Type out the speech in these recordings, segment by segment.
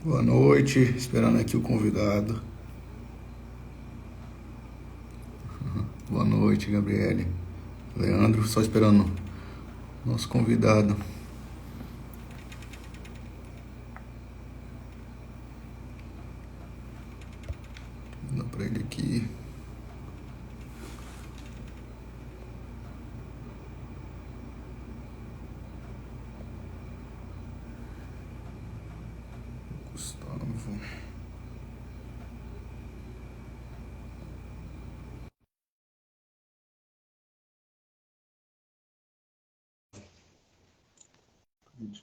Boa noite, esperando aqui o convidado. Boa noite, Gabriele. Leandro, só esperando o nosso convidado. Vou dar pra ele aqui. Gustavo.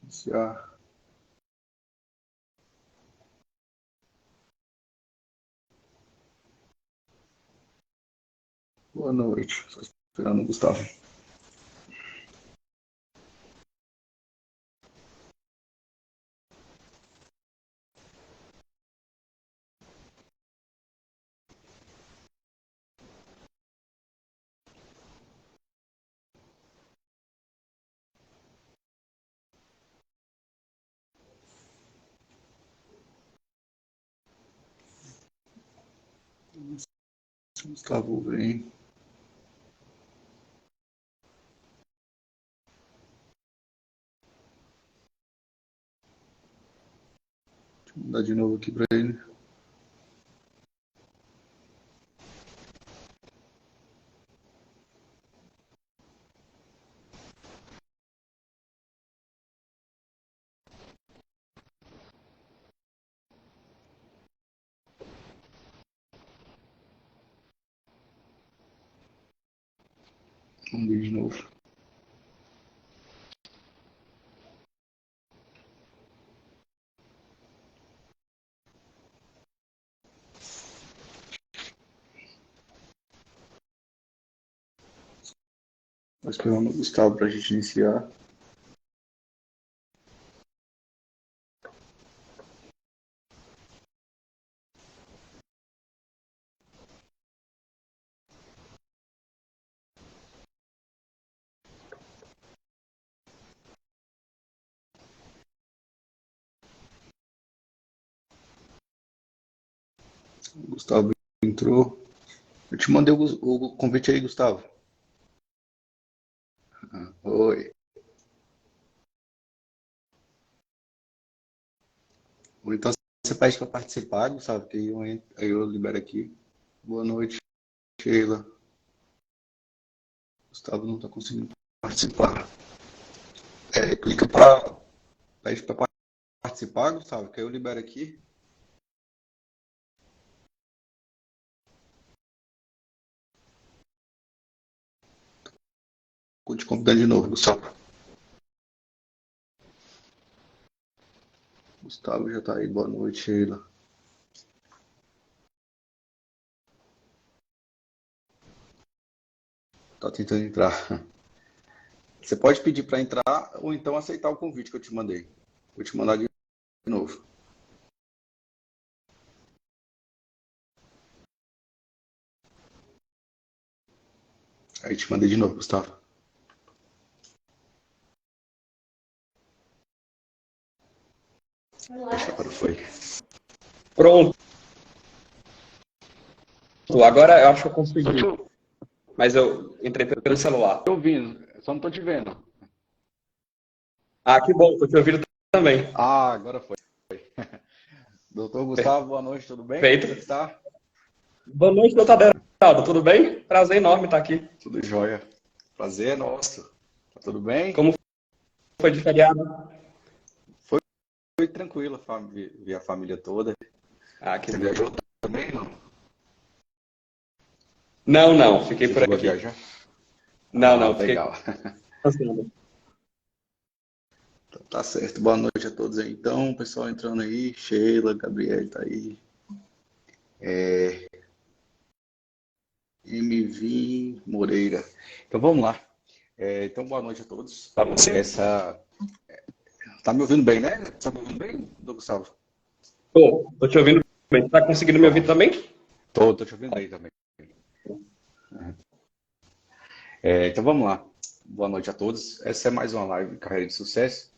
Iniciar. Boa noite, só esperando o Gustavo. Gustavo vem. Deixa eu mudar de novo aqui pra ele. Vamos ver de novo. Estou esperando o Gustavo pra gente iniciar. O Gustavo entrou. Eu te mandei o convite aí, Gustavo. Oi. Ou então você pede para participar, Gustavo, que aí eu libero aqui. Boa noite, Sheila. Gustavo não está conseguindo participar. Clica para pede para participar, Gustavo, que aí eu libero aqui. Vou te convidar de novo, Gustavo. Gustavo já está aí. Boa noite, Sheila. Tá tentando entrar. Você pode pedir para entrar ou então aceitar o convite que eu te mandei. Vou te mandar de novo. Aí te mandei de novo, Gustavo. Acho que agora foi. Pronto, agora eu acho que eu consegui. Mas eu entrei Eu tô pelo celular. te ouvindo, só não tô te vendo. Ah, que bom, tô te ouvindo também. Ah, agora foi. Doutor Gustavo, boa noite, tudo bem? Como é que Perfeito. está? Boa noite, doutor Aderaldo. Tudo bem? Prazer enorme estar aqui. Tudo jóia. Prazer é nosso. Tá tudo bem? Como foi de feriado? Foi, foi tranquilo, vi a família toda. Ah, que Você bom. viajou também, não? Não, não, fiquei Você por chegou a aqui. viajar? Não, Ah, não, fiquei legal. descansando. Tá certo. Boa noite a todos aí. Então, pessoal entrando aí. Sheila, Gabriel tá aí. MV Moreira. Então vamos lá. Então, boa noite a todos. Tá você? Essa. Tá me ouvindo bem, né? Tá me ouvindo bem, doutor Gustavo? Tô te ouvindo bem. Tá conseguindo me ouvir Pronto. também? Tô te ouvindo bem também. Então vamos lá. Boa noite a todos. Essa é mais uma live Carreira de Sucesso.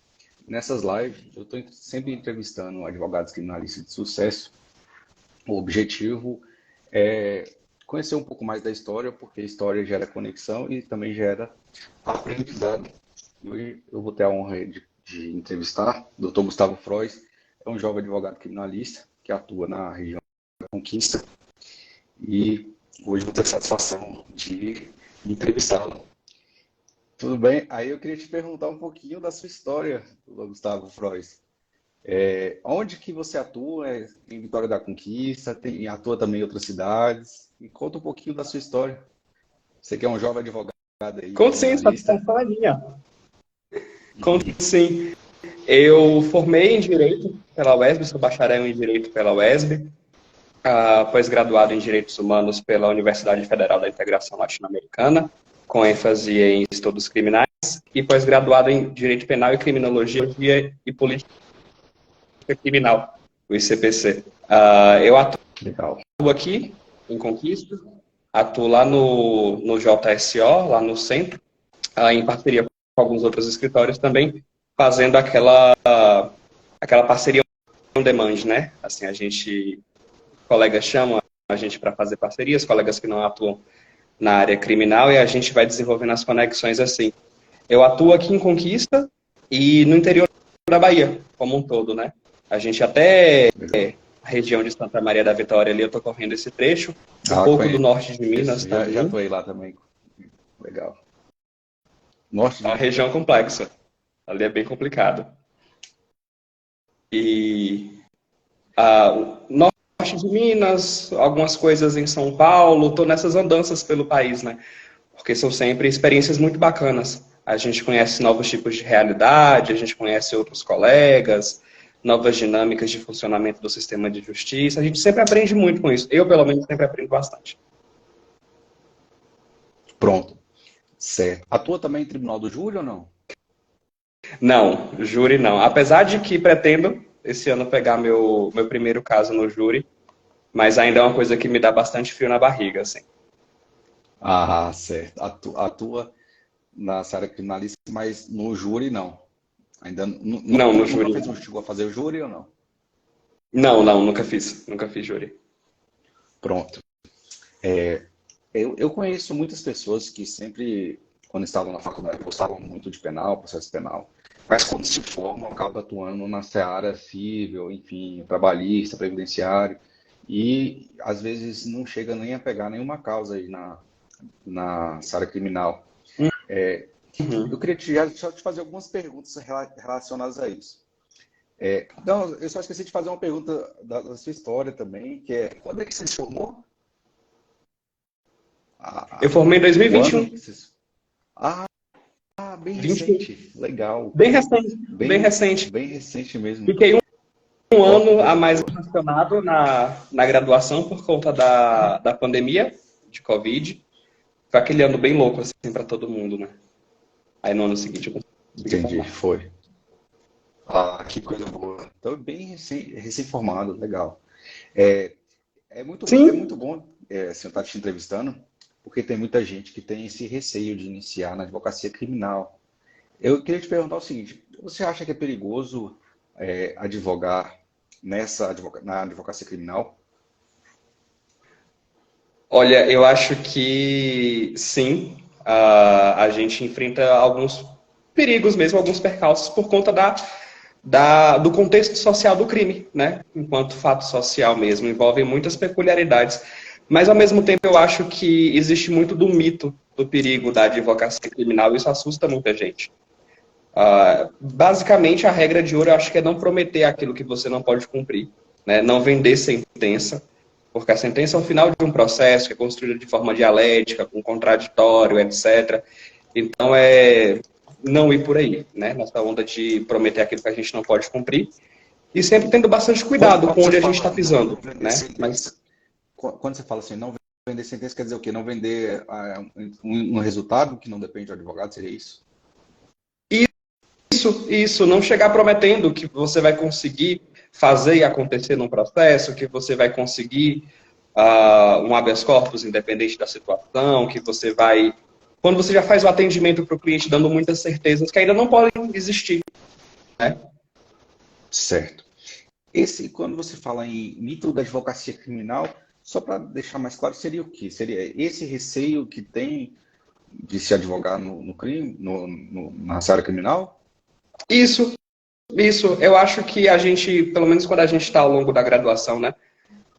nessas lives, eu estou sempre entrevistando advogados criminalistas de sucesso. O objetivo é conhecer um pouco mais da história, porque a história gera conexão e também gera aprendizado. Hoje eu vou ter a honra de entrevistar o Dr. Gustavo Frois, é um jovem advogado criminalista que atua na região da Conquista e hoje vou ter a satisfação de entrevistá-lo. Tudo bem? Aí eu queria te perguntar um pouquinho da sua história, Gustavo Frois. Onde que você atua? Em Vitória da Conquista? Atua também em outras cidades? E conta um pouquinho da sua história. Você que é um jovem advogado aí, Conto sim, criminalista. satisfação é minha. Conto sim. Eu formei em Direito pela UESB, sou bacharel em Direito pela UESB, pós-graduado em Direitos Humanos pela Universidade Federal da Integração Latino-Americana, com ênfase em estudos criminais, e pós-graduado em Direito Penal e Criminologia e Política Criminal, o ICPC. Eu atuo Legal. aqui em Conquista, atuo lá no JSO, lá no centro, em parceria com alguns outros escritórios também, fazendo aquela parceria on demand, né? Assim, colegas chamam a gente para fazer parcerias, colegas que não atuam na área criminal, e a gente vai desenvolvendo as conexões assim. Eu atuo aqui em Conquista e no interior da Bahia, como um todo, né? A gente até a região de Santa Maria da Vitória ali, eu tô correndo esse trecho, um pouco do norte de Minas também. Já atuei lá também. Legal. Norte de É uma região complexa. Ali é bem complicado. E o norte de Minas, algumas coisas em São Paulo, estou nessas andanças pelo país, né? Porque são sempre experiências muito bacanas. A gente conhece novos tipos de realidade, a gente conhece outros colegas, novas dinâmicas de funcionamento do sistema de justiça. A gente sempre aprende muito com isso. Eu, pelo menos, sempre aprendo bastante. Pronto. Certo. Atua também em Tribunal do Júri ou não? Não, júri não. Apesar de que pretendo, esse ano, pegar meu primeiro caso no júri, mas ainda é uma coisa que me dá bastante frio na barriga, assim. Ah, certo. Atua na área criminalista, mas no júri não. Ainda Não, no júri. Chegou a fazer o júri ou não? Não, nunca fiz. Nunca fiz júri. Pronto. Eu conheço muitas pessoas que sempre, quando estavam na faculdade, gostavam muito de penal, processo penal, mas quando se formam, acabam atuando na seara civil, enfim, trabalhista, previdenciário, e às vezes não chega nem a pegar nenhuma causa aí na seara criminal. Eu queria só te fazer algumas perguntas relacionadas a isso. Não, eu só esqueci de fazer uma pergunta da sua história também, que é, quando é que você se formou? Eu formei em 2021. Bem recente. Legal. Bem recente. Bem recente. Bem recente mesmo. Fiquei um ano a mais relacionado na graduação por conta da pandemia de Covid. Foi aquele ano bem louco, assim, para todo mundo, né? Aí no ano seguinte eu consegui Entendi, formar. foi. Que coisa boa. Então, bem recém-formado, legal. É muito bom você estar te entrevistando, porque tem muita gente que tem esse receio de iniciar na advocacia criminal. Eu queria te perguntar o seguinte, você acha que é perigoso advogar na advocacia criminal? Olha, eu acho que sim, a gente enfrenta alguns perigos mesmo, alguns percalços por conta do contexto social do crime, né? Enquanto fato social mesmo, envolvem muitas peculiaridades. Mas, ao mesmo tempo, eu acho que existe muito do mito do perigo da advocacia criminal, e isso assusta muita gente. Basicamente, a regra de ouro, eu acho que é não prometer aquilo que você não pode cumprir, né? Não vender sentença, porque a sentença é o final de um processo que é construído de forma dialética, com contraditório, etc. Então, não ir por aí, né? Nessa onda de prometer aquilo que a gente não pode cumprir, e sempre tendo bastante cuidado com onde a gente está pisando, né? Mas quando você fala assim, não vender sentença, quer dizer o quê? Não vender um resultado que não depende do advogado, seria isso? Isso, não chegar prometendo que você vai conseguir fazer e acontecer num processo, que você vai conseguir um habeas corpus independente da situação, que você vai... Quando você já faz o atendimento para o cliente dando muitas certezas que ainda não podem existir. Certo. Quando você fala em mito da advocacia criminal, só para deixar mais claro, seria o quê? Seria esse receio que tem de se advogar no crime, na área criminal? Isso, isso. Eu acho que a gente, pelo menos quando a gente está ao longo da graduação, né?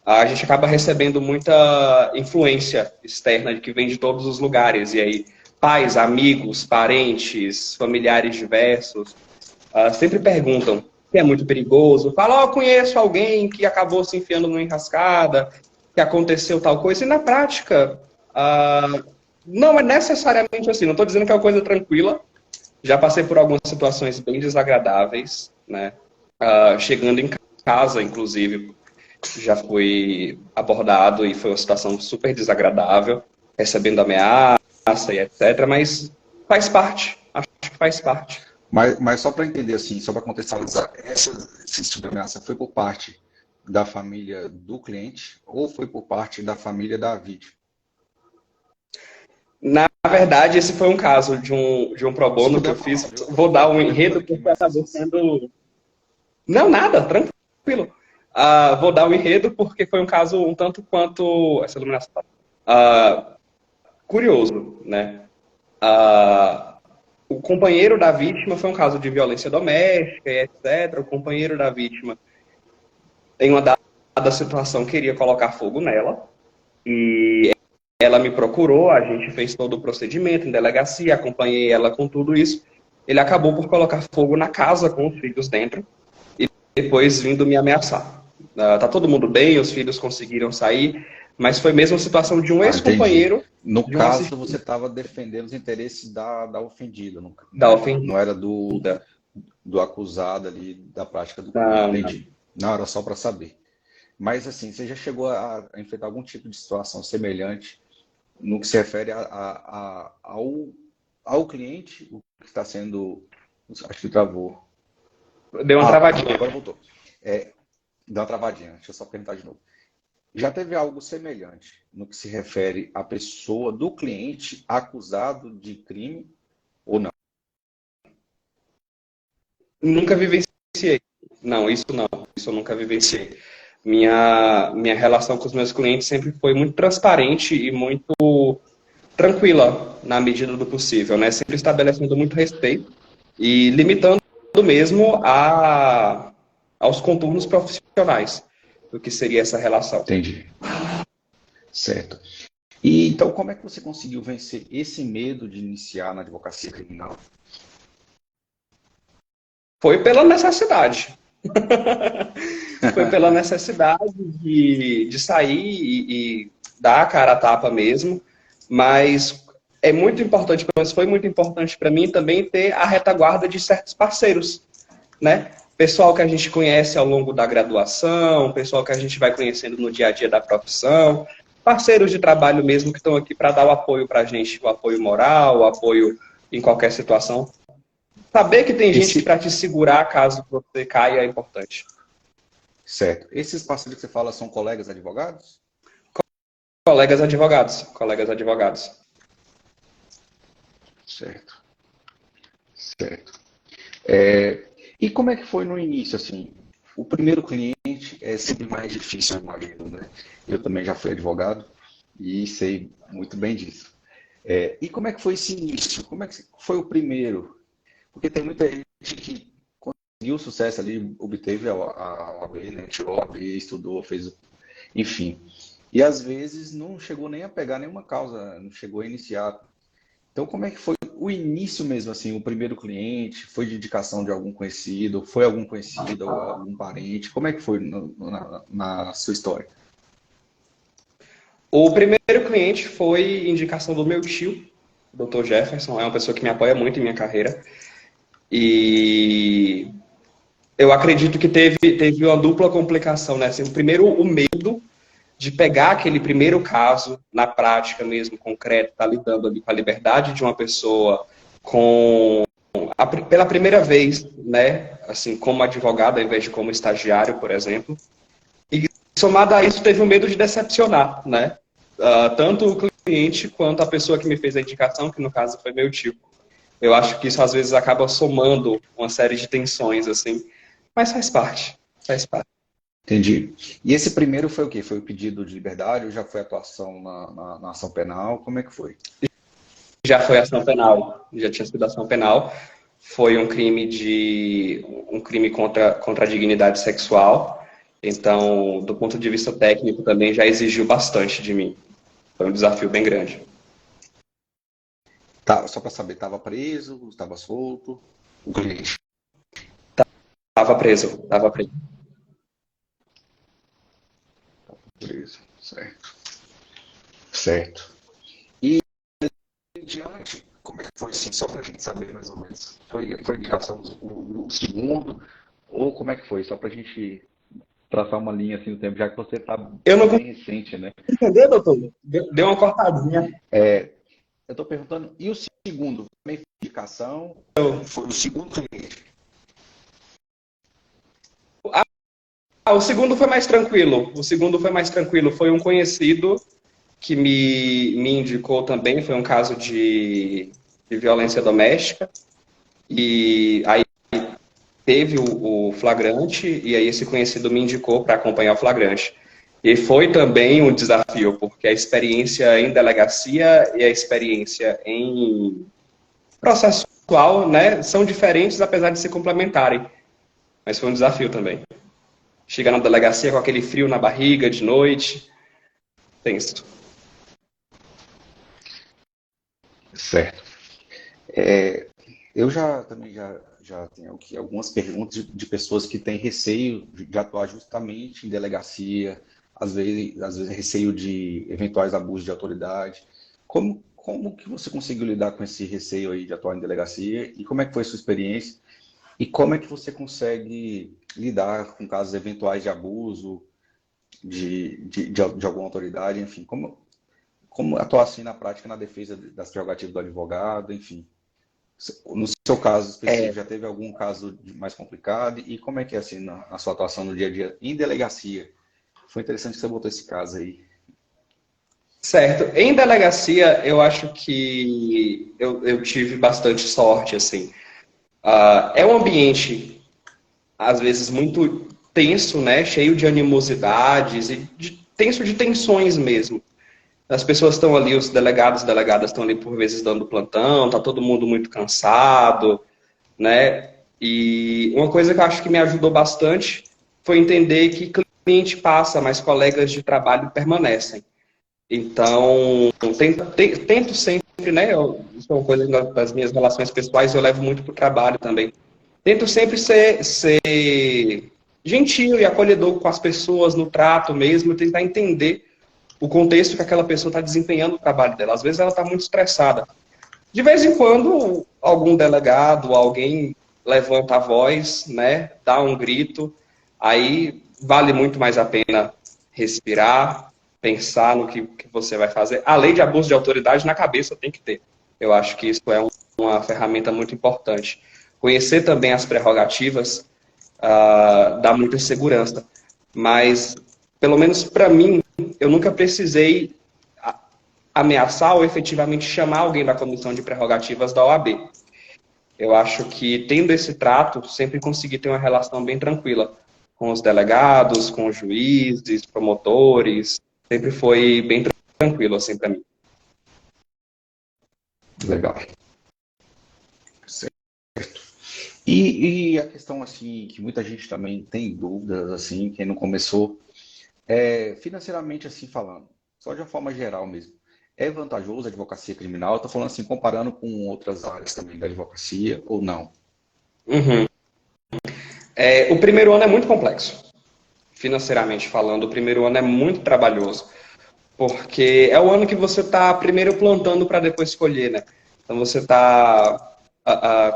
A gente acaba recebendo muita influência externa que vem de todos os lugares. E aí, pais, amigos, parentes, familiares diversos, sempre perguntam se é muito perigoso. Falam, oh, conheço alguém que acabou se enfiando numa enrascada, que aconteceu tal coisa. E na prática, não é necessariamente assim. Não estou dizendo que é uma coisa tranquila. Já passei por algumas situações bem desagradáveis, né? Chegando em casa, inclusive, já fui abordado e foi uma situação super desagradável, recebendo ameaça e etc. Mas faz parte, acho que faz parte. Mas só para entender, assim, só para contextualizar, esse tipo de ameaça foi por parte da família do cliente ou foi por parte da família da vítima? Na verdade, esse foi um caso de um pro bono que eu fiz. Vou dar um enredo porque acabou sendo... Não, nada, tranquilo. Vou dar um enredo porque foi um caso um tanto quanto... Essa iluminação... curioso, né? O companheiro da vítima foi um caso de violência doméstica e etc. O companheiro da vítima, em uma dada situação, queria colocar fogo nela. E ela me procurou, a gente fez todo o procedimento em delegacia, acompanhei ela com tudo isso. Ele acabou por colocar fogo na casa com os filhos dentro e depois vindo me ameaçar. Tá todo mundo bem, os filhos conseguiram sair, mas foi mesmo a situação de um ex-companheiro. No caso, você estava defendendo os interesses da ofendida, da ofendida. Não era do acusado ali da prática do crime. Entendi. Não, era só para saber. Mas assim, você já chegou a enfrentar algum tipo de situação semelhante no que se refere ao cliente, o que está sendo... Acho que travou. Deu uma travadinha. Agora voltou. Deu uma travadinha, deixa eu só perguntar de novo. Já teve algo semelhante no que se refere à pessoa do cliente acusado de crime ou não? Nunca vivenciei. Não, isso eu nunca vivenciei. Minha relação com os meus clientes sempre foi muito transparente e muito tranquila na medida do possível, né? Sempre estabelecendo muito respeito e limitando mesmo aos contornos profissionais do que seria essa relação. Entendi. Certo. E então, como é que você conseguiu vencer esse medo de iniciar na advocacia criminal? Foi pela necessidade. Foi pela necessidade de sair e dar a cara a tapa mesmo, mas é muito importante, mas foi muito importante para mim também ter a retaguarda de certos parceiros, né? Pessoal que a gente conhece ao longo da graduação, pessoal que a gente vai conhecendo no dia a dia da profissão, parceiros de trabalho mesmo que estão aqui para dar o apoio para a gente, o apoio moral, o apoio em qualquer situação. Saber que tem gente para te segurar caso você caia é importante. Certo. Esses parceiros que você fala são colegas advogados? Colegas advogados. Colegas advogados. Certo. Certo. E como é que foi no início, assim? O primeiro cliente é sempre mais difícil, eu imagino, né? Eu também já fui advogado e sei muito bem disso. E como é que foi esse início? Como é que foi o primeiro? Porque tem muita gente que conseguiu sucesso ali, obteve a OAB, né? Tirou a OAB, estudou, fez... Enfim. E às vezes não chegou nem a pegar nenhuma causa, não chegou a iniciar. Então, como é que foi o início mesmo, assim, o primeiro cliente? Foi de indicação de algum conhecido? Foi algum conhecido ou algum parente? Como é que foi na sua história? O primeiro cliente foi indicação do meu tio, o Dr. Jefferson. É uma pessoa que me apoia muito em minha carreira. E eu acredito que teve uma dupla complicação, né? Assim, primeiro, o medo de pegar aquele primeiro caso na prática mesmo, concreto, tá lidando ali com a liberdade de uma pessoa pela primeira vez, né, assim, como advogado ao invés de como estagiário, por exemplo. E somado a isso, teve o medo de decepcionar, né, tanto o cliente quanto a pessoa que me fez a indicação, que no caso foi meu tio. Eu acho que isso às vezes acaba somando uma série de tensões, assim, mas faz parte, faz parte. Entendi. E esse primeiro foi o quê? Foi o pedido de liberdade ou já foi atuação na ação penal? Como é que foi? Já foi ação penal, já tinha sido ação penal. Foi um crime contra a dignidade sexual. Então, do ponto de vista técnico, também já exigiu bastante de mim. Foi um desafio bem grande. Tá, só para saber, estava preso, estava solto? O cliente. Tava preso, tava preso. Preso, certo. Certo. E diante, como é que foi assim, só para a gente saber mais ou menos? Foi indicação o segundo? Ou como é que foi? Só para a gente traçar uma linha assim no tempo, já que você está Eu não bem recente, né? consegui entender, doutor. Deu uma cortadinha. Eu estou perguntando, e o segundo? Também foi indicação? Foi o segundo cliente? O segundo foi mais tranquilo. O segundo foi mais tranquilo. Foi um conhecido que me indicou também. Foi um caso de violência doméstica. E aí teve o flagrante, e aí esse conhecido me indicou para acompanhar o flagrante. E foi também um desafio, porque a experiência em delegacia e a experiência em processual, né, são diferentes, apesar de se complementarem. Mas foi um desafio também. Chegar na delegacia com aquele frio na barriga de noite, tenso. Certo. Eu já tenho aqui algumas perguntas de pessoas que têm receio de atuar justamente em delegacia, às vezes receio de eventuais abusos de autoridade. Como que você conseguiu lidar com esse receio aí de atuar em delegacia e como é que foi a sua experiência? E como é que você consegue lidar com casos eventuais de abuso de alguma autoridade, enfim, como atuar assim na prática na defesa das prerrogativas do advogado, enfim. No seu caso específico, já teve algum caso mais complicado? E como é que é assim na sua atuação no dia a dia em delegacia? Foi interessante que você botou esse caso aí. Certo. Em delegacia, eu acho que eu tive bastante sorte, assim. É um ambiente, às vezes, muito tenso, né? Cheio de animosidades e tenso de tensões mesmo. As pessoas estão ali, os delegados e delegadas estão ali por vezes dando plantão, tá todo mundo muito cansado, né? E uma coisa que eu acho que me ajudou bastante foi entender que cliente passa, mas colegas de trabalho permanecem. Então, tento sempre, né? Isso é uma coisa das minhas relações pessoais, eu levo muito para o trabalho também. Tento sempre ser gentil e acolhedor com as pessoas no trato mesmo, tentar entender o contexto que aquela pessoa está desempenhando o trabalho dela. Às vezes ela está muito estressada. De vez em quando, algum delegado, alguém levanta a voz, né, dá um grito, aí vale muito mais a pena respirar, pensar no que você vai fazer. A lei de abuso de autoridade na cabeça tem que ter. Eu acho que isso é uma ferramenta muito importante. Conhecer também as prerrogativas dá muita segurança. Mas, pelo menos para mim, eu nunca precisei ameaçar ou efetivamente chamar alguém da comissão de prerrogativas da OAB. Eu acho que, tendo esse trato, sempre consegui ter uma relação bem tranquila com os delegados, com os juízes, promotores. Sempre foi bem tranquilo, assim, para mim. Legal. Certo. E a questão, assim, que muita gente também tem dúvidas, assim, quem não começou, financeiramente, assim, falando, só de uma forma geral mesmo. É vantajoso a advocacia criminal? Estou falando assim, comparando com outras áreas também da advocacia, ou não? Uhum. O primeiro ano é muito complexo, financeiramente falando. O primeiro ano é muito trabalhoso, porque é o ano que você está primeiro plantando para depois colher, né? Então você está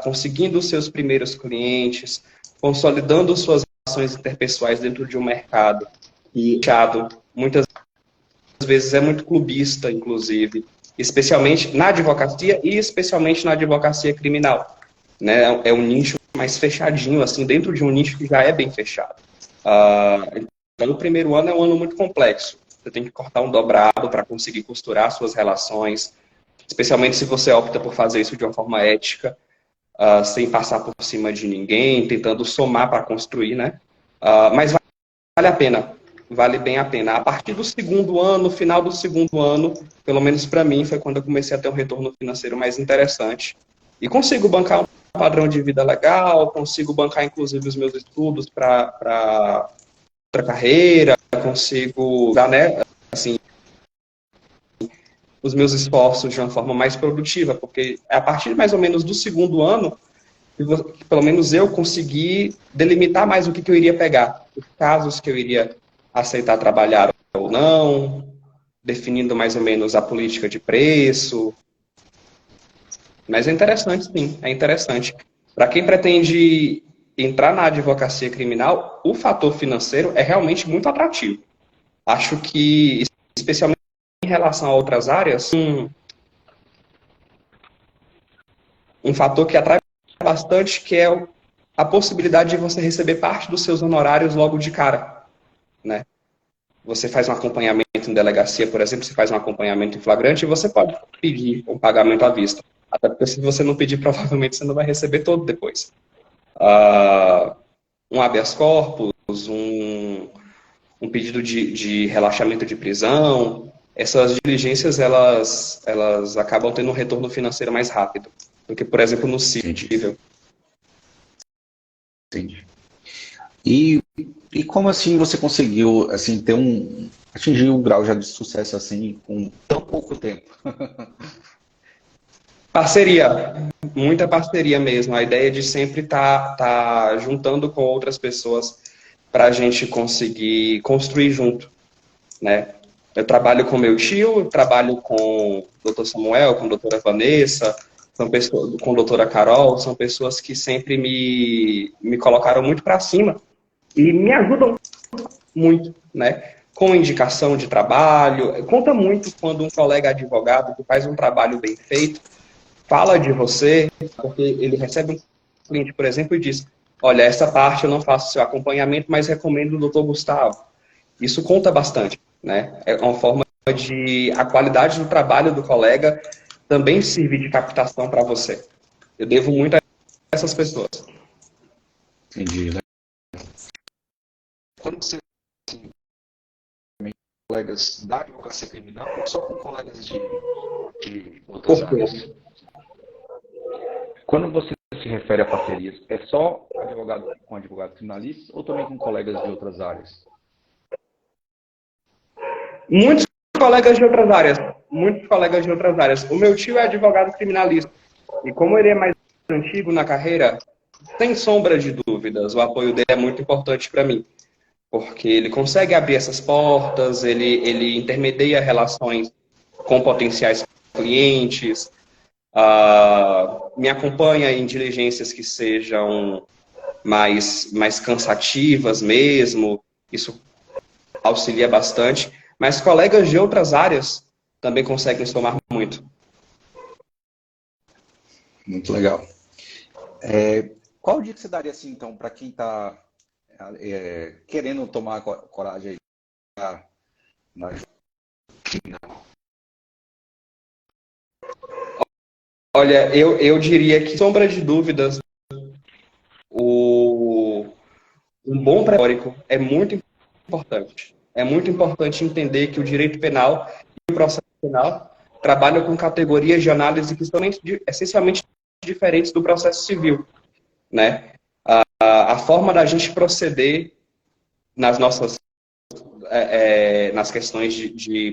conseguindo os seus primeiros clientes, consolidando suas relações interpessoais dentro de um mercado e muitas vezes é muito clubista, inclusive, especialmente na advocacia e especialmente na advocacia criminal, né? É um nicho mais fechadinho, assim, dentro de um nicho que já é bem fechado. Então, o primeiro ano é um ano muito complexo. Você tem que cortar um dobrado para conseguir costurar suas relações, especialmente se você opta por fazer isso de uma forma ética, sem passar por cima de ninguém, tentando somar para construir, né? Mas vale a pena, vale bem a pena. A partir do segundo ano, final do segundo ano, pelo menos para mim, foi quando eu comecei a ter um retorno financeiro mais interessante. E consigo bancar um padrão de vida legal, consigo bancar inclusive os meus estudos para outra carreira, consigo dar, né, assim, os meus esforços de uma forma mais produtiva, porque é a partir mais ou menos do segundo ano que pelo menos eu consegui delimitar mais o que eu iria pegar, os casos que eu iria aceitar trabalhar ou não, definindo mais ou menos a política de preço. Mas é interessante, sim, é interessante. Para quem pretende entrar na advocacia criminal, o fator financeiro é realmente muito atrativo. Acho que, especialmente em relação a outras áreas, um fator que atrai bastante, que é a possibilidade de você receber parte dos seus honorários logo de cara, né? Você faz um acompanhamento em delegacia, por exemplo, você faz um acompanhamento em flagrante e você pode pedir um pagamento à vista. Até porque se você não pedir, provavelmente você não vai receber todo depois. Um habeas corpus, um pedido de relaxamento de prisão, essas diligências, elas acabam tendo um retorno financeiro mais rápido do que, por exemplo, no civil. Entendi. E como assim você conseguiu assim atingir um grau já de sucesso assim com tão pouco tempo? Parceria, muita parceria mesmo. A ideia de sempre tá juntando com outras pessoas para a gente conseguir construir junto, né? Eu trabalho com meu tio, eu trabalho com o Dr. Samuel, com a doutora Vanessa, são pessoas, com a doutora Carol, são pessoas que sempre me colocaram muito para cima e me ajudam muito, né? Com indicação de trabalho. Conta muito quando um colega advogado que faz um trabalho bem feito fala de você, porque ele recebe um cliente, por exemplo, e diz: olha, essa parte eu não faço seu acompanhamento, mas recomendo o doutor Gustavo. Isso conta bastante, né? É uma forma de a qualidade do trabalho do colega também servir de captação para você. Eu devo muito a essas pessoas. Entendi, né? Quando você assim, colegas da advocacia criminal ou só com colegas de outras Por quê? áreas? Quando você se refere a parcerias, é só advogado com advogados criminalistas ou também com colegas de outras áreas? Muitos colegas de outras áreas. Muitos colegas de outras áreas. O meu tio é advogado criminalista. E como ele é mais antigo na carreira, sem sombra de dúvidas, o apoio dele é muito importante para mim. Porque ele consegue abrir essas portas, ele intermedia relações com potenciais clientes, me acompanha em diligências que sejam mais cansativas mesmo, isso auxilia bastante, mas colegas de outras áreas também conseguem somar muito. Muito legal. Qual o dia que você daria assim, então, para quem está querendo tomar coragem aí na criminal? Olha, eu diria que, sombra de dúvidas, um bom teórico é muito importante. É muito importante entender que o direito penal e o processo penal trabalham com categorias de análise que são essencialmente diferentes do processo civil, né? A forma da gente proceder nas nossas nas questões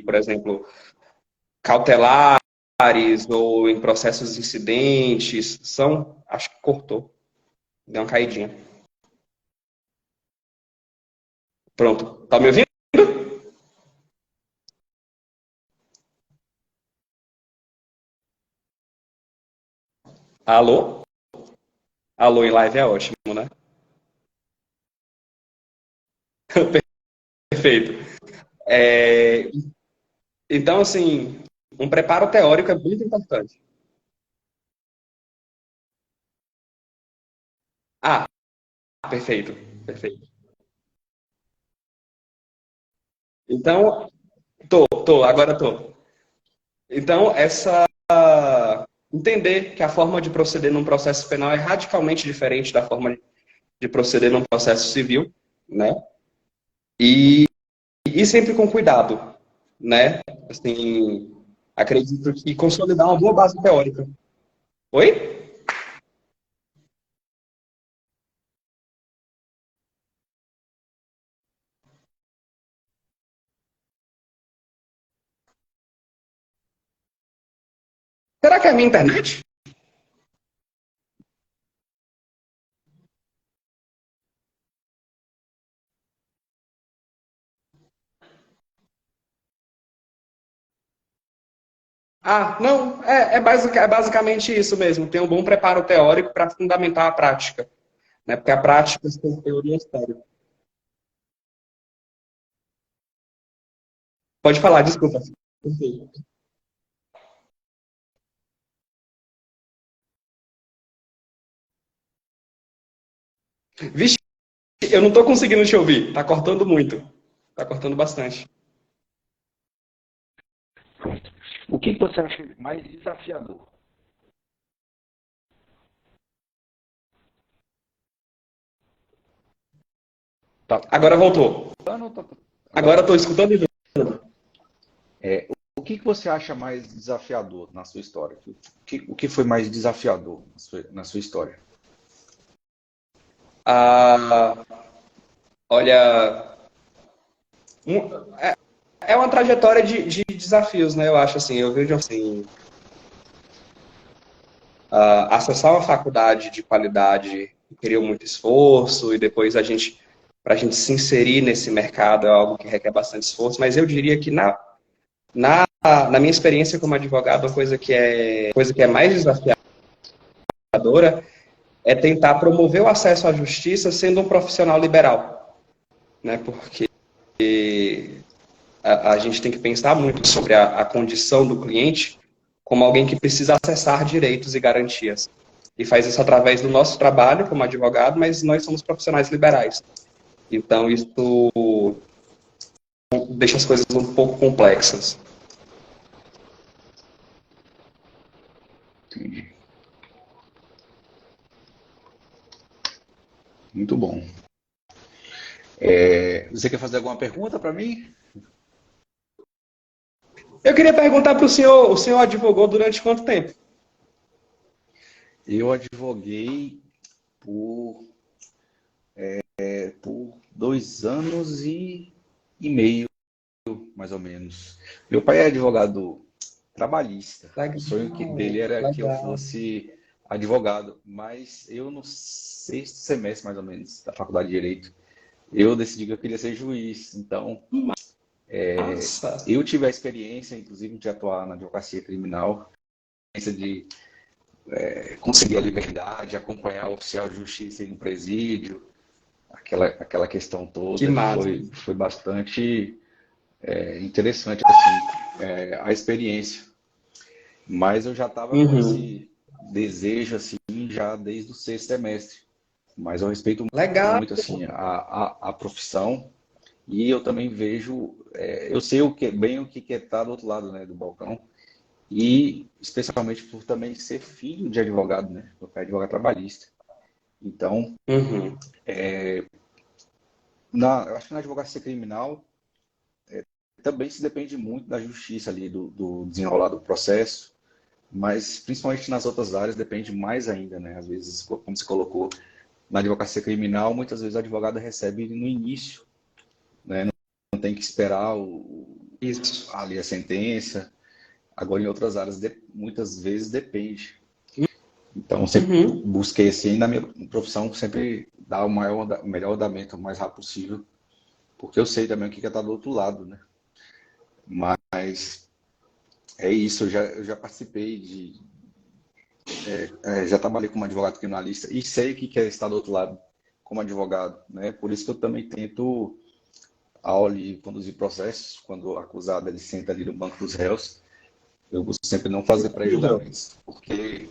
por exemplo, cautelares ou em processos incidentes são, acho que cortou, deu uma caidinha. Pronto, tá me ouvindo? Alô? Alô em live é ótimo, né? Perfeito. É, então, assim, um preparo teórico é muito importante. Ah, perfeito, perfeito. Então, agora tô. Então, entender que a forma de proceder num processo penal é radicalmente diferente da forma de proceder num processo civil, né? E, e sempre com cuidado, né? Assim, acredito que consolidar uma boa base teórica. Oi? Será que é a minha internet? Ah, não, é basicamente isso mesmo. Ter um bom preparo teórico para fundamentar a prática, né? Porque a prática sem teoria é estéril. Pode falar, desculpa. Vixe, eu não estou conseguindo te ouvir. Tá cortando muito. Tá cortando bastante. O que que você acha mais desafiador? Tá, Agora voltou. agora Agora tá. estou escutando e vendo. O que que você acha mais desafiador na sua história? O que foi mais desafiador na sua história? Ah, olha, é uma trajetória de desafios, né? Eu acho assim, eu vejo assim, acessar uma faculdade de qualidade requeriu muito esforço e depois para a gente se inserir nesse mercado é algo que requer bastante esforço, mas eu diria que na minha experiência como advogado, a coisa que é mais desafiadora é tentar promover o acesso à justiça sendo um profissional liberal, né? Porque a gente tem que pensar muito sobre a condição do cliente como alguém que precisa acessar direitos e garantias. E faz isso através do nosso trabalho como advogado, mas nós somos profissionais liberais. Então, isso deixa as coisas um pouco complexas. Entendi. Muito bom. Você quer fazer alguma pergunta para mim? Eu queria perguntar para o senhor advogou durante quanto tempo? Eu advoguei por, por 2 anos e meio, mais ou menos. Meu pai é advogado trabalhista. O sonho dele Legal, era que eu legal. fosse advogado, mas eu no sexto semestre, mais ou menos, da faculdade de Direito, eu decidi que eu queria ser juiz. Então, Nossa, eu tive a experiência, inclusive, de atuar na advocacia criminal, de conseguir a liberdade, acompanhar o oficial de justiça em um presídio, aquela questão que toda, massa. foi bastante interessante assim, a experiência. Mas eu já estava com Uhum. esse desejo assim já desde o sexto semestre. Mas eu respeito Legal. muito assim a profissão e eu também vejo, eu sei bem o que é estar do outro lado, né, do balcão. E especialmente por também ser filho de advogado, né? Meu pai é advogado trabalhista. Então, Uhum. eu acho que na advocacia criminal também se depende muito da justiça ali, do desenrolar do processo, mas principalmente nas outras áreas depende mais ainda, né? Às vezes, como você colocou, na advocacia criminal, muitas vezes o advogado recebe no início, né? Não tem que esperar Isso. ali a sentença. Agora, em outras áreas, muitas vezes depende. Então, sempre Uhum. busquei, assim, na minha profissão, sempre dar o melhor andamento o mais rápido possível, porque eu sei também o que é estar do outro lado, né? Mas é isso, eu já participei já trabalhei como advogado criminalista e sei o que é estar do outro lado como advogado, né? Por isso que eu também tento, ao ali conduzir processos, quando o acusado ele senta ali no banco dos réus, eu busco sempre não fazer Incrível. pré-julgamentos, porque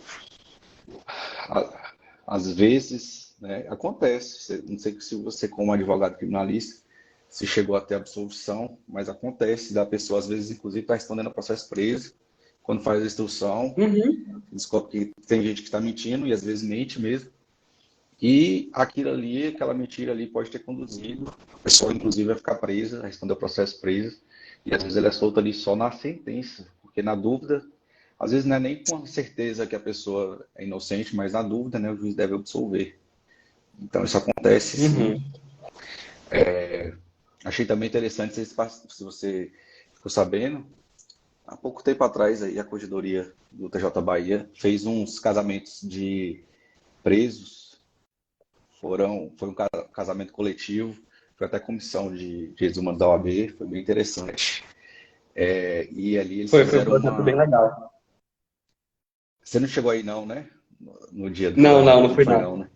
às vezes, né, acontece, não sei se você como advogado criminalista, se chegou até a absolvição, mas acontece da pessoa às vezes inclusive está respondendo a processo preso, quando faz a instrução, Uhum. descobre que tem gente que está mentindo e às vezes mente mesmo. E aquilo ali, aquela mentira ali pode ter conduzido, a pessoa inclusive vai ficar presa, vai responder o processo presa, e às vezes ela é solta ali só na sentença, porque na dúvida, às vezes não é nem com certeza que a pessoa é inocente, mas na dúvida, né, o juiz deve absolver. Então isso acontece sim. Uhum. Achei também interessante, se você ficou sabendo, há pouco tempo atrás aí a Corregedoria do TJ Bahia fez uns casamentos de presos. Foi um casamento coletivo, foi até comissão de direitos humanos da OAB, foi bem interessante. E ali eles Foi um fizeram projeto bem uma. legal. Você não chegou aí não, né? No dia do Não, não, casamento, não não foi foi não. não, né?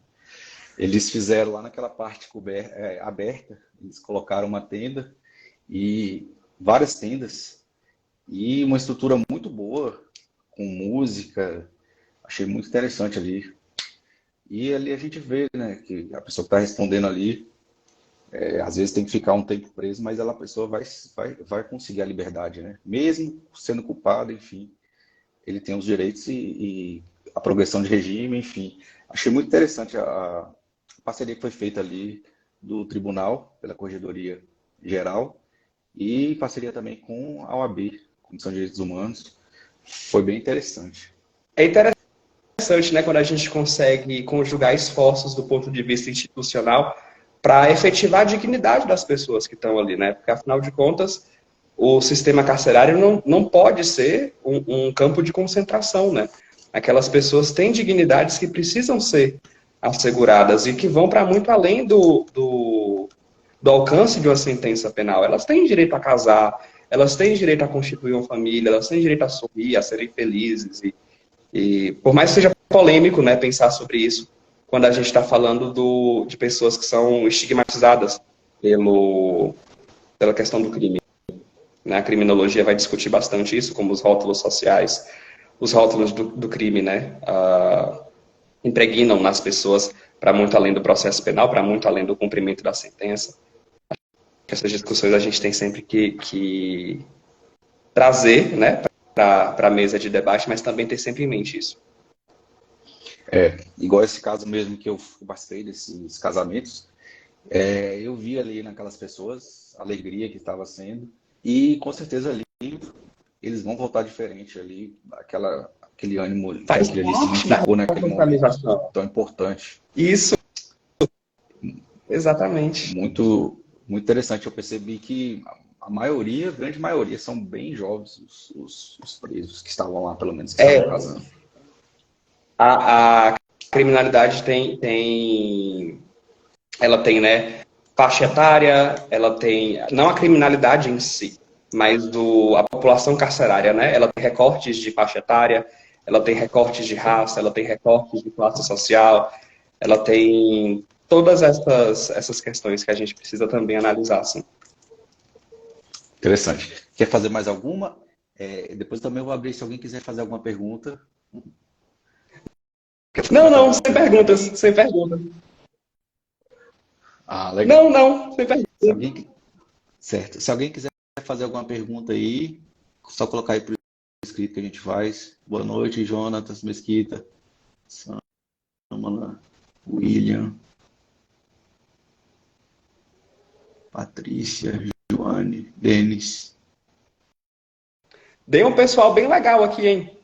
Eles fizeram lá naquela parte aberta, eles colocaram uma tenda e várias tendas e uma estrutura muito boa, com música, achei muito interessante ali. E ali a gente vê, né, que a pessoa que está respondendo ali às vezes tem que ficar um tempo preso, mas a pessoa vai conseguir a liberdade, né? Mesmo sendo culpado, enfim, ele tem os direitos e a progressão de regime, enfim. Achei muito interessante a parceria que foi feita ali do Tribunal, pela Corregedoria Geral, e parceria também com a OAB, Comissão de Direitos Humanos. Foi bem interessante. É interessante, né, quando a gente consegue conjugar esforços do ponto de vista institucional para efetivar a dignidade das pessoas que estão ali, né? Porque, afinal de contas, o sistema carcerário não pode ser um campo de concentração, né? Aquelas pessoas têm dignidades que precisam ser asseguradas e que vão para muito além do alcance de uma sentença penal. Elas têm direito a casar, elas têm direito a constituir uma família, elas têm direito a sorrir, a serem felizes. E por mais que seja polêmico, né, pensar sobre isso, quando a gente está falando de pessoas que são estigmatizadas pela questão do crime. Né? A criminologia vai discutir bastante isso, como os rótulos sociais, os rótulos do crime, né? Impregnam nas pessoas para muito além do processo penal, para muito além do cumprimento da sentença. Essas discussões a gente tem sempre que trazer, né, para a mesa de debate, mas também ter sempre em mente isso. Igual esse caso mesmo que eu participei desses casamentos, eu vi ali naquelas pessoas a alegria que estava sendo e com certeza ali eles vão voltar diferente ali, aquele ânimo que Faz aquele ali parte da significou naquele momento socialização. tão importante. Isso, exatamente. Muito, muito interessante. Eu percebi que a maioria, a grande maioria, são bem jovens os presos que estavam lá, pelo menos que estavam É, casando. a criminalidade ela tem, né, faixa etária, ela tem, não a criminalidade em si, mas a população carcerária, né, ela tem recortes de faixa etária, ela tem recortes de raça, ela tem recortes de classe social, ela tem todas essas questões que a gente precisa também analisar, assim. Interessante. Quer fazer mais alguma? Depois também eu vou abrir se alguém quiser fazer alguma pergunta. Não, Quer fazer não, uma sem pergunta perguntas, também? sem perguntas. Ah, legal. Não, não, sem perguntas. Se alguém, certo. Se alguém quiser fazer alguma pergunta aí, só colocar aí por escrito que a gente faz. Boa noite, Jonatas Mesquita, Samala, William, Patrícia, Joane, Denis. Dei um pessoal bem legal aqui, hein?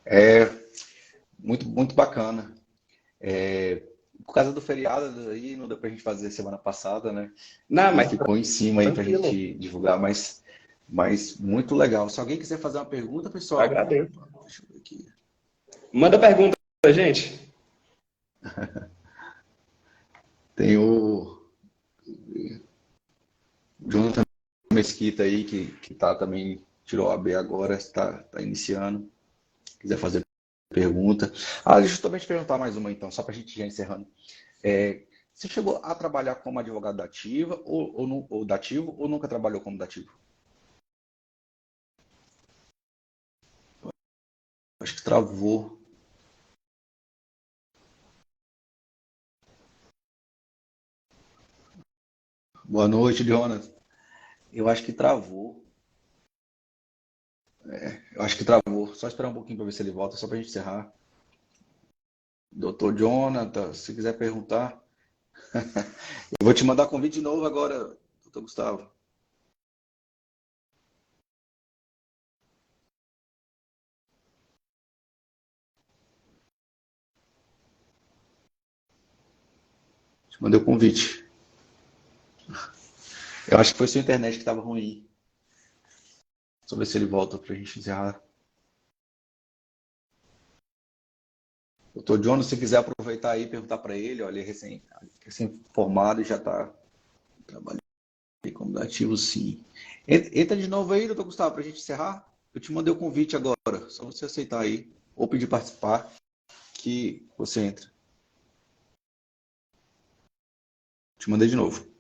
É muito, muito bacana. Por causa do feriado aí, não deu pra gente fazer semana passada, né? Não, E mas ficou em cima aí pra tranquilo, gente divulgar, mas muito legal. Se alguém quiser fazer uma pergunta, pessoal, agradeço. deixa eu ver aqui. Manda pergunta pra gente. Tem o Jonathan Mesquita aí, que tá também, tirou a B agora, está iniciando. Quiser fazer pergunta. Deixa eu também te perguntar mais uma então, só pra gente já encerrando. Você chegou a trabalhar como advogado da ativa ou dativo ou nunca trabalhou como dativo? Acho que travou. Boa noite, Jonas. Eu acho que travou. Eu acho que travou. Só esperar um pouquinho para ver se ele volta, só para a gente encerrar. Doutor Jonathan, se quiser perguntar. Eu vou te mandar convite de novo agora, doutor Gustavo. Te mandei o convite. Eu acho que foi sua internet que estava ruim. Só ver se ele volta para a gente encerrar. Doutor Jonathan, se quiser aproveitar aí e perguntar para ele, olha, ele é recém-formado e já está trabalhando como dativo, sim. Entra de novo aí, doutor Gustavo, para a gente encerrar. Eu te mandei o convite agora, só você aceitar aí, ou pedir participar, que você entra. Te mandei de novo.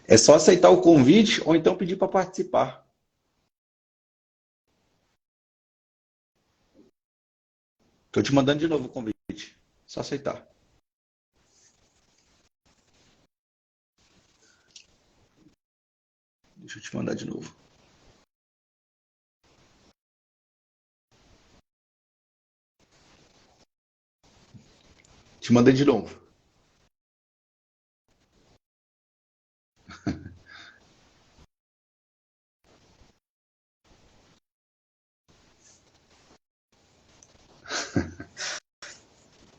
É só aceitar o convite ou então pedir para participar. Estou te mandando de novo o convite. Só aceitar. Deixa eu te mandar de novo. Te mandei de novo.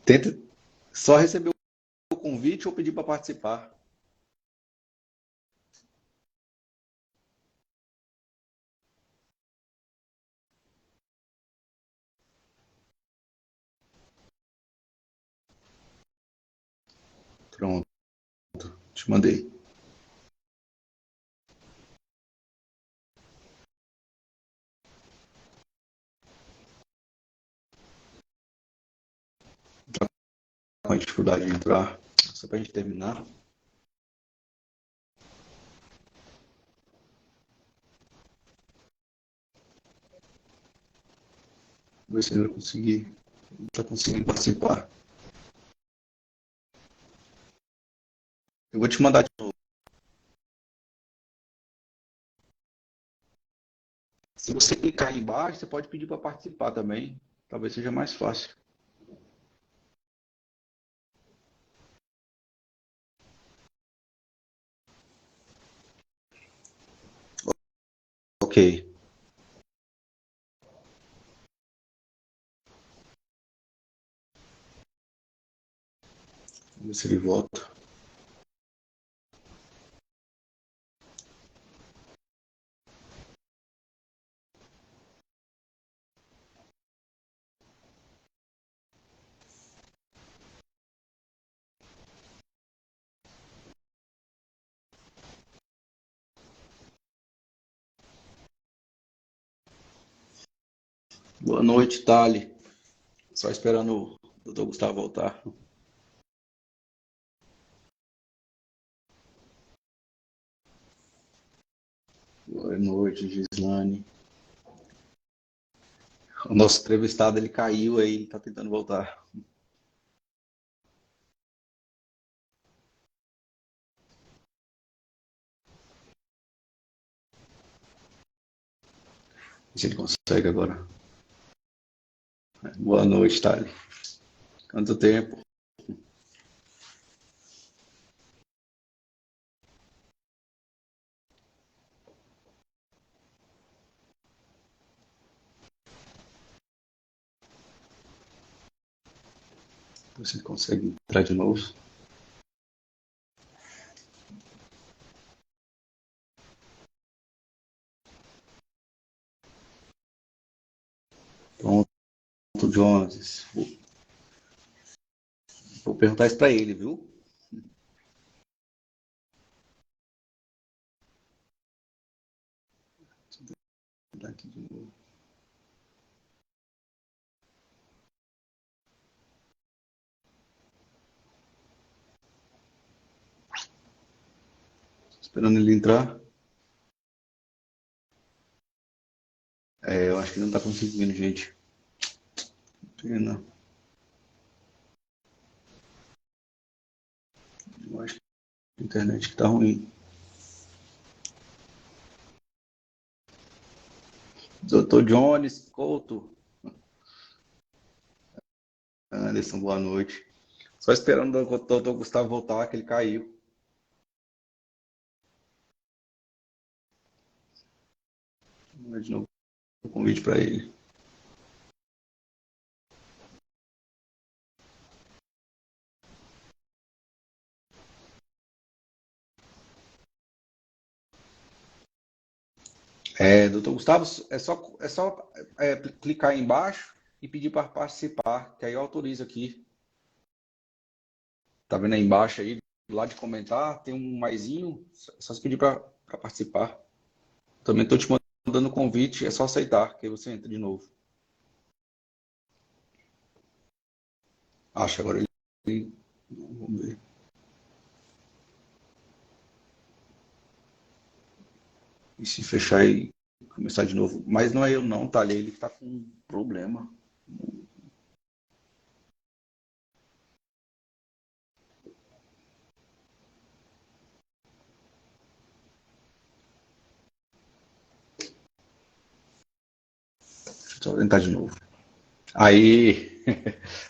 Tenta só receber o convite ou pedir para participar. Pronto, te mandei. Tá com a dificuldade de entrar. Só para a gente terminar. Ver se ele vai conseguir. Não está conseguindo participar. Eu vou te mandar de novo. Se você clicar aí embaixo, você pode pedir para participar também. Talvez seja mais fácil. Ok. Vamos ver se ele volta. Boa noite, Thali. Só esperando o doutor Gustavo voltar. Boa noite, Gislane. O nosso entrevistado ele caiu aí, ele está tentando voltar. Se ele consegue agora. Boa noite, Thali. Quanto tempo? Você consegue entrar de novo? Pronto, Jones. Vou perguntar isso para ele, viu? Vou dar aqui de novo. Esperando ele entrar. Eu acho que não tá conseguindo, gente. Pena. Eu acho que a internet que tá ruim. Doutor Jones, Couto, Anderson, boa noite. Só esperando o doutor Gustavo voltar, que ele caiu. Vou dar de novo o convite para ele. Doutor Gustavo, é só clicar aí embaixo e pedir para participar, que aí eu autorizo aqui. Tá vendo aí embaixo aí, do lado de comentar, tem um maisinho, é só você pedir para participar. Também estou te mandando o convite, é só aceitar, que aí você entra de novo. Acho agora ele. Vamos ver. E se fechar e começar de novo. Mas não é eu não, tá? Ele que tá com um problema. Deixa eu tentar de novo. Aí,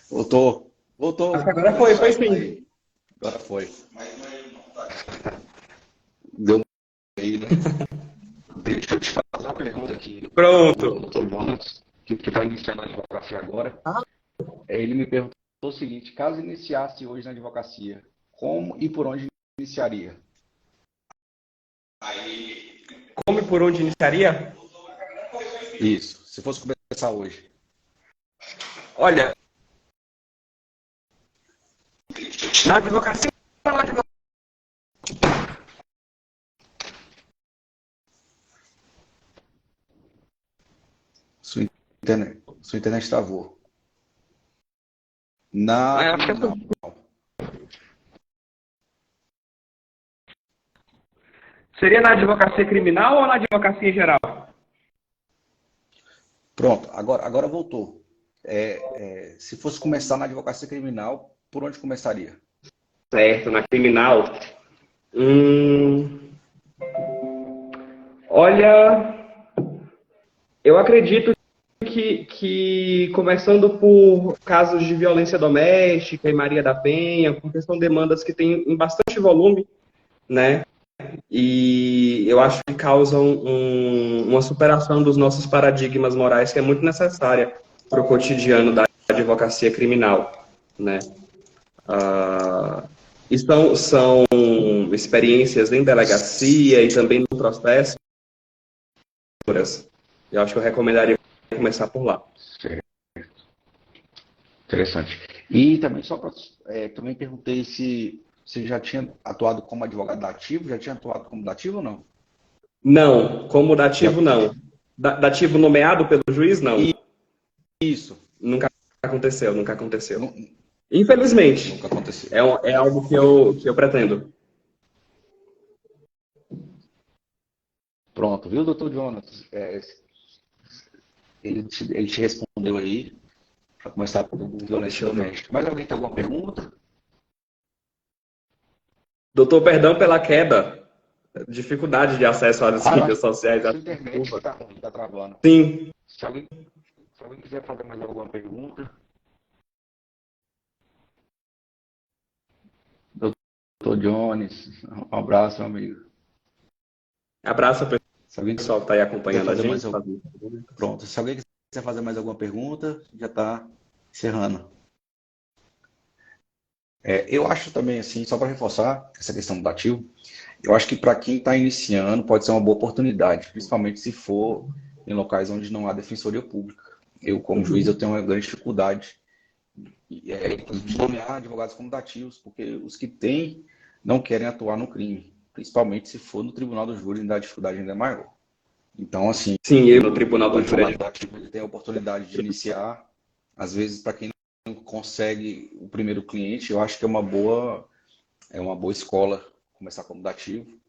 voltou. Voltou. Acho que agora foi sim. Aí, agora foi. Deu aí, né? Deixa eu te fazer uma pergunta aqui. Pronto. O Dr. Jonas, que está iniciando a advocacia agora, ele me perguntou o seguinte: caso iniciasse hoje na advocacia, como e por onde iniciaria? Como e por onde iniciaria? Isso, se fosse começar hoje. Olha, na advocacia, Sua internet travou. Na criminal. seria na advocacia criminal ou na advocacia em geral? Pronto, agora voltou. Se fosse começar na advocacia criminal, por onde começaria? Certo, na criminal. Olha, eu acredito que começando por casos de violência doméstica e Maria da Penha, porque são demandas que têm em bastante volume, né? E eu acho que causam uma superação dos nossos paradigmas morais que é muito necessária para o cotidiano da advocacia criminal, né? E são experiências em delegacia e também no processo. Eu acho que eu recomendaria começar por lá. Interessante. E também também perguntei se você já tinha atuado como advogado dativo, já tinha atuado como dativo ou não? Não, como dativo não. Dativo nomeado pelo juiz, não. Isso. Nunca aconteceu, nunca aconteceu. Não, Infelizmente. nunca aconteceu. É algo que eu pretendo. Pronto, viu, doutor Jonas? Ele te respondeu aí para começar por violência doméstica. Mas alguém tem alguma pergunta? Doutor, perdão pela queda. Dificuldade de acesso às mídias sociais. A internet está ruim, está travando. Sim. Se alguém quiser fazer mais alguma pergunta. Doutor Jones, um abraço, meu amigo. Abraço, Se alguém pessoal que está aí acompanhando a gente. Pronto, se alguém quiser fazer mais alguma pergunta, já está encerrando. Eu acho também, assim, só para reforçar essa questão do dativo, eu acho que para quem está iniciando pode ser uma boa oportunidade, principalmente se for em locais onde não há defensoria pública. Eu, como juiz, eu tenho uma grande dificuldade de nomear advogados como dativos, porque os que têm não querem atuar no crime, principalmente se for no tribunal do júri, ainda a dificuldade ainda é maior. Então, assim, sim, eu no tribunal do júri. Ele tem a oportunidade de iniciar, às vezes, para quem não consegue o primeiro cliente, eu acho que é uma boa escola começar como dativo.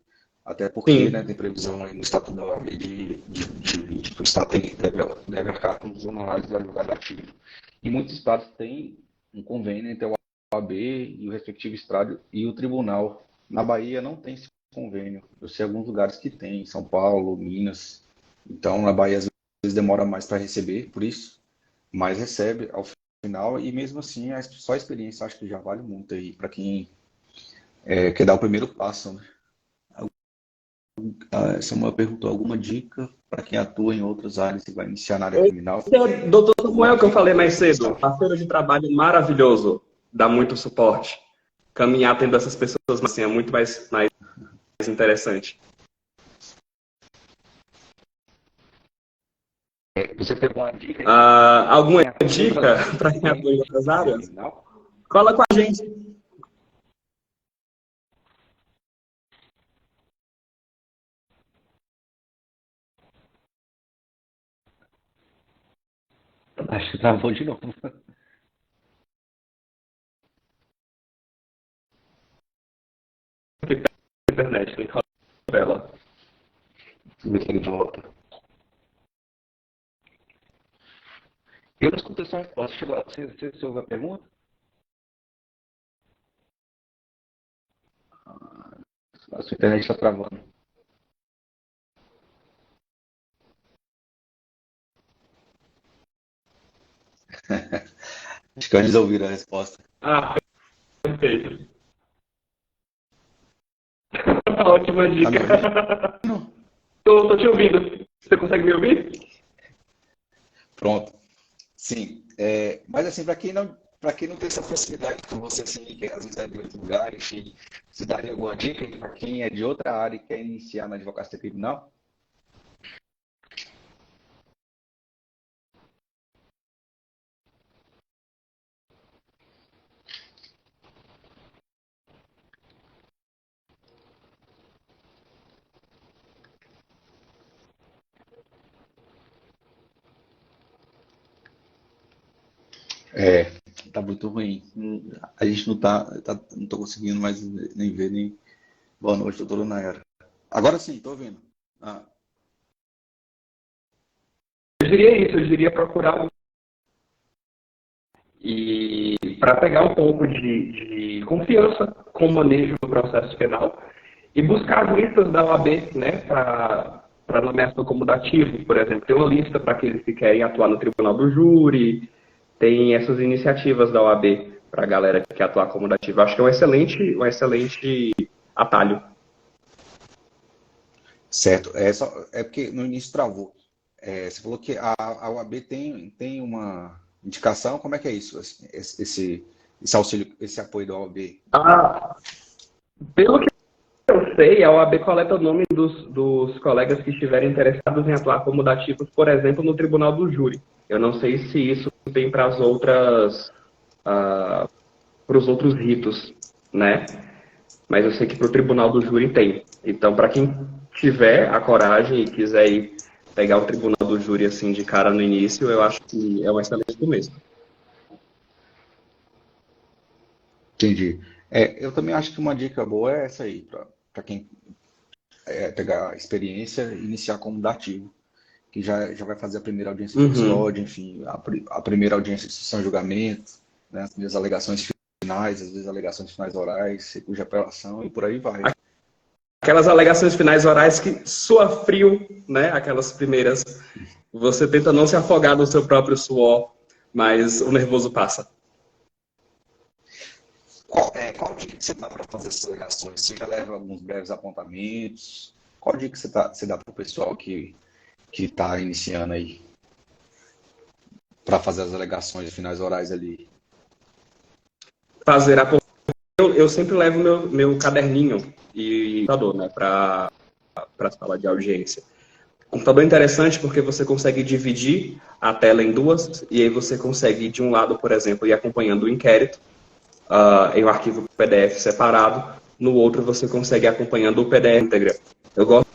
Até porque, né, Sim. tem previsão aí no Estatuto da OAB de que o Estado deve arcar com os honorários do advogado ativo. E muitos estados têm um convênio entre a OAB e o respectivo estado e o tribunal. Na Bahia não tem esse convênio. Eu sei alguns lugares que tem, São Paulo, Minas. Então, na Bahia, às vezes demora mais para receber, por isso, mas recebe ao final. E mesmo assim, só a experiência acho que já vale muito aí para quem quer dar o primeiro passo, né? A Samuel perguntou alguma dica para quem atua em outras áreas e vai iniciar na área criminal. Esse é o doutor Samuel que eu falei mais Esse cedo. está. Parceiro de trabalho maravilhoso. Dá muito suporte. Caminhar tendo essas pessoas assim, é muito mais interessante. Você pegou uma dica Alguma quem atua em outras dica áreas para quem atua em outras na área áreas? criminal? Cola com a gente. Acho que travou de novo. Internet, né? Bela. Ver se ele volta. Eu não escutei sua resposta. Você ouviu a pergunta? A sua internet está travando. Acho que eles ouviram a resposta. Perfeito. Ótima Tá me dica. ouvindo? Tô te ouvindo. Você consegue me ouvir? Pronto. Sim. Mas assim, para quem não tem essa facilidade com você, assim, que às vezes é de outro lugar, enfim, você daria alguma dica para quem é de outra área e quer iniciar na advocacia criminal? É, tá muito ruim. A gente não tô conseguindo mais nem ver, nem. Boa noite, doutora Nayara. Agora sim, tô ouvindo. Ah, Eu diria isso, eu diria procurar e para pegar um pouco de confiança com o manejo do processo penal e buscar as listas da OAB, né, para nomeação como dativo, por exemplo. Tem uma lista para aqueles que querem atuar no tribunal do júri, tem essas iniciativas da OAB para a galera que quer atuar como dativo. Acho que é um excelente atalho. certo. É porque no início travou. Você falou que a OAB tem uma indicação. Como é que é isso? Assim, esse auxílio, esse apoio da OAB? Ah, pelo que eu sei, a OAB coleta o nome dos colegas que estiverem interessados em atuar como dativos, por exemplo, no tribunal do júri. Eu não sei se isso tem para as outras, para os outros ritos, né? Mas eu sei que para o tribunal do júri tem. Então, para quem tiver a coragem e quiser ir pegar o tribunal do júri assim de cara no início, eu acho que é um excelente começo. Entendi. Eu também acho que uma dica boa é essa aí, para quem pegar a experiência e iniciar como dativo, que já vai fazer a primeira audiência de Uhum. custódia, enfim, a primeira audiência de instrução e julgamento, né, as primeiras alegações finais, às vezes alegações finais orais, recurso de apelação e por aí vai. Aquelas alegações finais orais que soa frio, né? Aquelas primeiras. Você tenta não se afogar no seu próprio suor, mas o nervoso passa. Qual dica que você dá para fazer essas alegações? Você já leva alguns breves apontamentos? Qual dica que você dá para o pessoal que está iniciando aí para fazer as alegações finais orais ali? Fazer a eu sempre levo meu caderninho e computador, né, para a sala de audiência. O computador é interessante porque você consegue dividir a tela em duas e aí você consegue, de um lado, por exemplo, ir acompanhando o inquérito em um arquivo PDF separado, no outro você consegue ir acompanhando o PDF íntegra. Eu gosto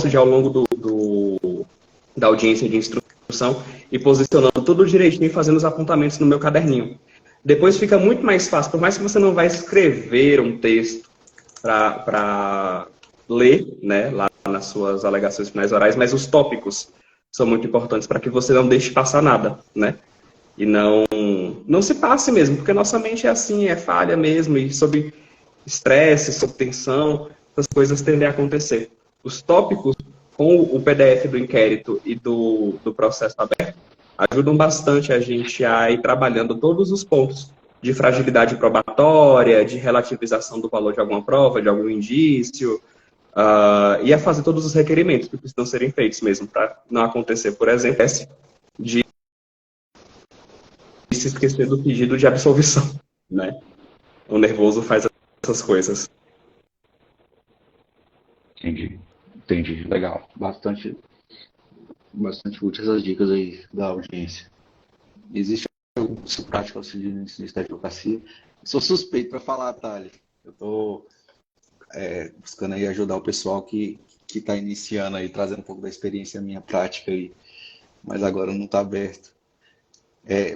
de, ao longo da audiência de instrução, e posicionando tudo direitinho e fazendo os apontamentos no meu caderninho. Depois fica muito mais fácil, por mais que você não vai escrever um texto para ler, né, lá nas suas alegações finais orais, mas os tópicos são muito importantes para que você não deixe passar nada, né? E não se passe mesmo, porque nossa mente é assim, é falha mesmo, e sob estresse, sob tensão, essas coisas tendem a acontecer. Os tópicos, com o PDF do inquérito e do processo aberto, ajudam bastante a gente a ir trabalhando todos os pontos de fragilidade probatória, de relativização do valor de alguma prova, de algum indício, e a fazer todos os requerimentos que precisam serem feitos mesmo, para não acontecer, por exemplo, de se esquecer do pedido de absolvição, né? O nervoso faz essas coisas. Entendi. Entendi. Legal. Bastante úteis as dicas aí da audiência. Existe algum curso prático auxiliar no ensino de advocacia? Sou suspeito para falar, Thales. Eu estou buscando aí ajudar o pessoal que está iniciando aí, trazendo um pouco da experiência minha prática aí, mas agora não está aberto.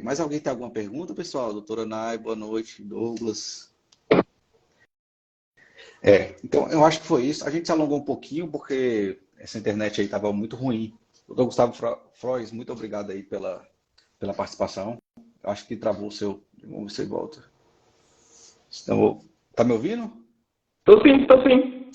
Mais alguém tem alguma pergunta, pessoal? Doutora Nay, boa noite. Douglas. Então, eu acho que foi isso. A gente se alongou um pouquinho porque essa internet aí estava muito ruim. Doutor Gustavo Frois, muito obrigado aí pela participação. Eu acho que travou o seu... Vamos ver se volta. Então, tá me ouvindo? Tô sim.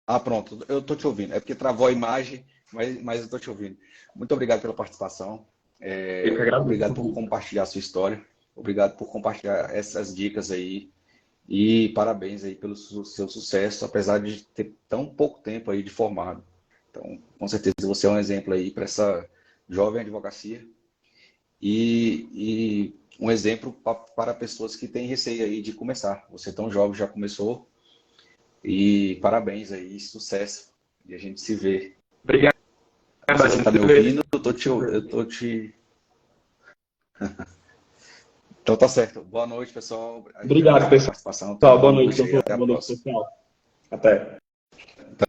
Ah, pronto. Eu tô te ouvindo. É porque travou a imagem, mas eu tô te ouvindo. Muito obrigado pela participação. Eu que agradeço. Obrigado por compartilhar a sua história. Obrigado por compartilhar essas dicas aí. E parabéns aí pelo seu sucesso, apesar de ter tão pouco tempo aí de formado. Então, com certeza você é um exemplo aí para essa jovem advocacia e um exemplo para pessoas que têm receio aí de começar. Você é tão jovem, já começou e parabéns aí, sucesso. E a gente se vê. Obrigado. Você está me ouvindo? Eu tô te... Então tá certo. Boa noite, pessoal. Obrigado, pessoal. Participação. Boa noite, doutor. Boa noite, pessoal. Até.